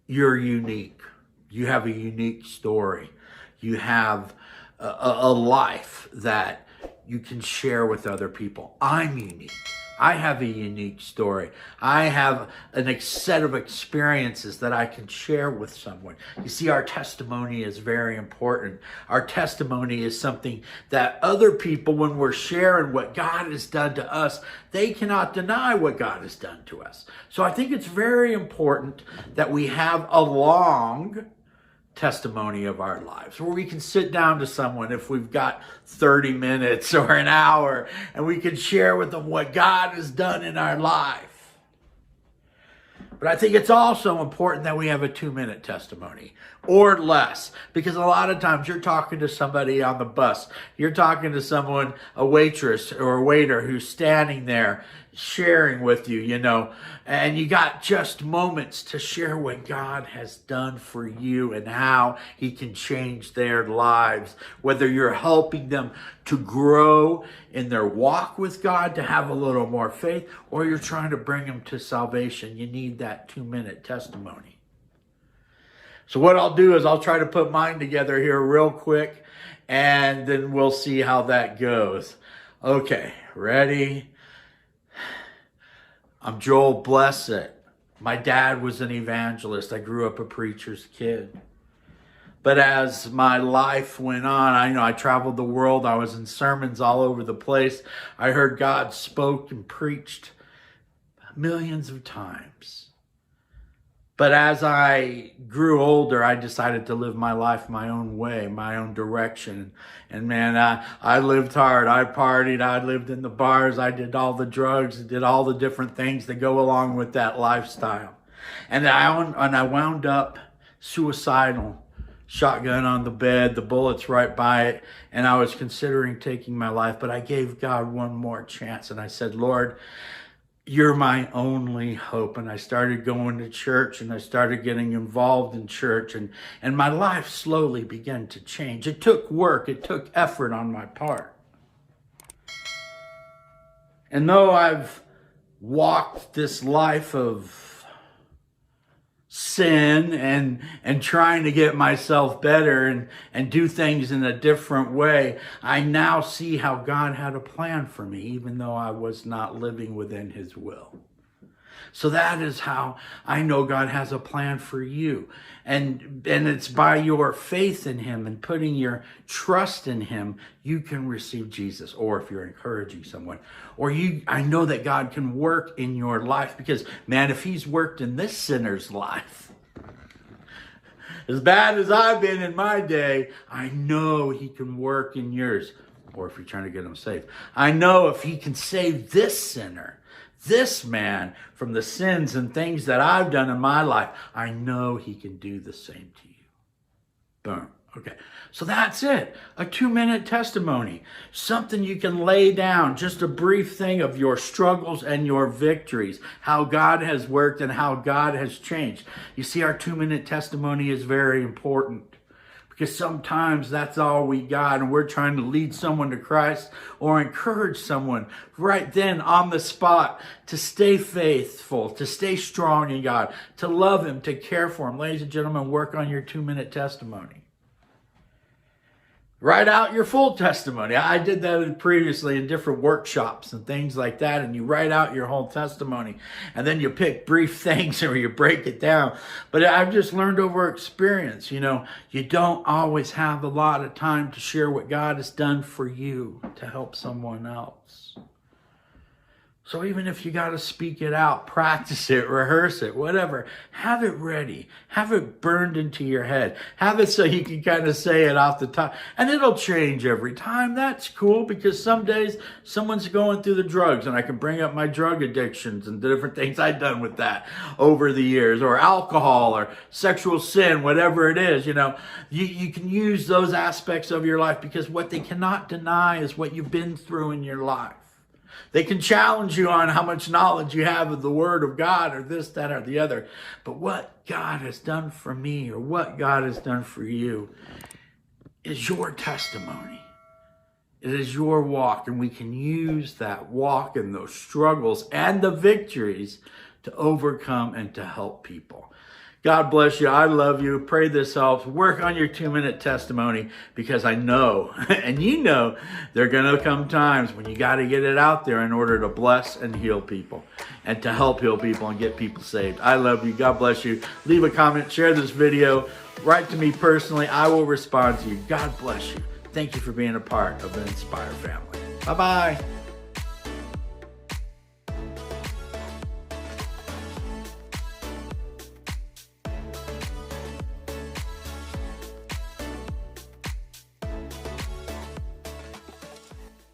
you're unique. You have a unique story. You have a life that you can share with other people. I'm unique. I have a unique story. I have a set of experiences that I can share with someone. You see, our testimony is very important. Our testimony is something that other people, when we're sharing what God has done to us, they cannot deny what God has done to us. So I think it's very important that we have a long testimony of our lives, where we can sit down to someone if we've got 30 minutes or an hour, and we can share with them what God has done in our life. But I think it's also important that we have a 2-minute testimony or less, because a lot of times you're talking to somebody on the bus, you're talking to someone, a waitress or a waiter who's standing there sharing with you, and you got just moments to share what God has done for you and how he can change their lives, whether you're helping them to grow in their walk with God, to have a little more faith, or you're trying to bring them to salvation. You need that 2-minute testimony. So what I'll do is I'll try to put mine together here real quick, and then we'll see how that goes. Okay, ready? I'm Joel Blessitt. My dad was an evangelist. I grew up a preacher's kid. But as my life went on, I traveled the world. I was in sermons all over the place. I heard God spoke and preached millions of times. But as I grew older, I decided to live my life my own way, my own direction. And man, I lived hard. I partied. I lived in the bars. I did all the drugs. I did all the different things that go along with that lifestyle. And I wound up suicidal, shotgun on the bed, the bullets right by it. And I was considering taking my life, but I gave God one more chance. And I said, Lord, you're my only hope. And I started going to church, and I started getting involved in church, and my life slowly began to change. It took work. It took effort on my part. And though I've walked this life of sin and trying to get myself better and do things in a different way, I now see how God had a plan for me, even though I was not living within his will. So that is how I know God has a plan for you. And it's by your faith in him and putting your trust in him, you can receive Jesus. Or if you're encouraging someone, I know that God can work in your life, because man, if he's worked in this sinner's life, as bad as I've been in my day, I know he can work in yours. Or if you're trying to get them saved, I know if he can save this sinner, this man, from the sins and things that I've done in my life, I know he can do the same to you. Boom. Okay. So that's it. A 2-minute testimony. Something you can lay down. Just a brief thing of your struggles and your victories. How God has worked and how God has changed. You see, our 2-minute testimony is very important, because sometimes that's all we got, and we're trying to lead someone to Christ or encourage someone right then on the spot to stay faithful, to stay strong in God, to love him, to care for him. Ladies and gentlemen, work on your 2-minute testimony. Write out your full testimony. I did that previously in different workshops and things like that. And you write out your whole testimony, and then you pick brief things or you break it down. But I've just learned over experience, you don't always have a lot of time to share what God has done for you to help someone else. So even if you got to speak it out, practice it, rehearse it, whatever, have it ready. Have it burned into your head. Have it so you can kind of say it off the top. And it'll change every time. That's cool, because some days someone's going through the drugs, and I can bring up my drug addictions and the different things I've done with that over the years, or alcohol or sexual sin, whatever it is. You can use those aspects of your life, because what they cannot deny is what you've been through in your life. They can challenge you on how much knowledge you have of the Word of God, or this, that, or the other. But what God has done for me, or what God has done for you, is your testimony. It is your walk, and we can use that walk and those struggles and the victories to overcome and to help people. God bless you. I love you. Pray this helps. Work on your 2-minute testimony, because I know, and you know, there are going to come times when you got to get it out there in order to bless and heal people and to help heal people and get people saved. I love you. God bless you. Leave a comment. Share this video. Write to me personally. I will respond to you. God bless you. Thank you for being a part of the Inspire family. Bye-bye.